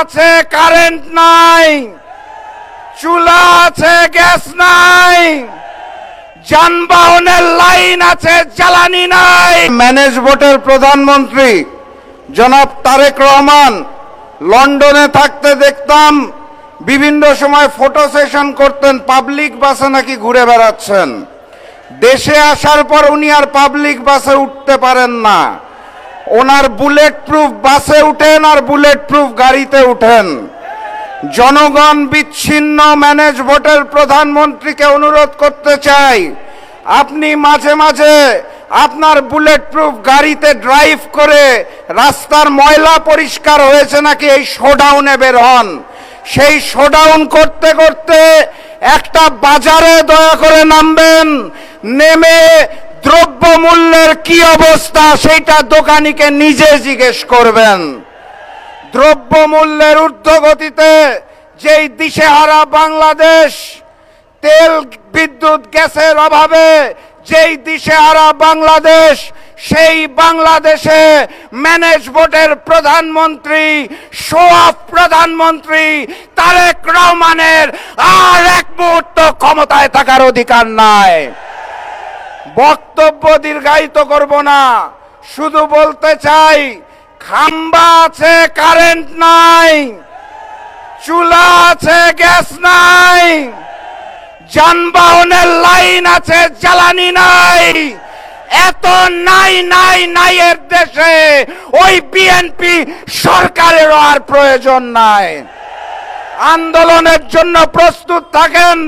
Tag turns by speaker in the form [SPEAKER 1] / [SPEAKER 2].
[SPEAKER 1] আছে কারেন্ট নাই, চুলা আছে গ্যাস নাই, যানবাহনের লাইন আছে জ্বালানি নাই। ম্যানেজ বোর্ডের প্রধানমন্ত্রী জনাব তারেক রহমান লন্ডনে থাকতে দেখতাম বিভিন্ন সময় ফটো সেশন করতেন, পাবলিক বাসে নাকি ঘুরে বেড়াচ্ছেন। দেশে আসার পর উনি আর পাবলিক বাসে উঠতে পারেন না, ওনার বুলেট প্রুফ বাসে উঠেন আর বুলেট প্রুফ গাড়িতে উঠেন। জনগণ বিচ্ছিন্ন ম্যানেজ বোর্ডের প্রধানমন্ত্রীকে অনুরোধ করতে চাই, আপনি মাঝে মাঝে আপনার বুলেট প্রুফ গাড়িতে ড্রাইভ করে রাস্তার ময়লা পরিষ্কার হয়েছে নাকি এই শোডাউনে বের হন। সেই শোডাউন করতে করতে একটা বাজারে দয়া করে নামবেন, নেমে দ্রব্যমূল্যের কি অবস্থা সেইটা দোকানিকে নিজে জিজ্ঞেস করবেন। দ্রব্যমূল্যের ঊর্ধ্বগতিতে যেই দিশেহারা বাংলাদেশ, তেল বিদ্যুৎ গ্যাসের অভাবে যেই দিশেহারা বাংলাদেশ, সেই বাংলাদেশে ম্যানেজ বোর্ডের প্রধানমন্ত্রী, শোয়াফ প্রধানমন্ত্রী তারেক রহমানের আর এক মুহূর্ত ক্ষমতায় থাকার অধিকার নাই। বক্তব্য দীর্ঘায়িত করব না, শুধু বলতে চাই, খাম্বা আছে কারেন্ট নাই, চুলা আছে গ্যাস নাই, যানবাহনের লাইন আছে জ্বালানি নাই। এত নাই নাই নাই এর দেশে ওই বিএনপি সরকারেরও আর প্রয়োজন নাই। আন্দোলনের জন্য প্রস্তুত থাকেন।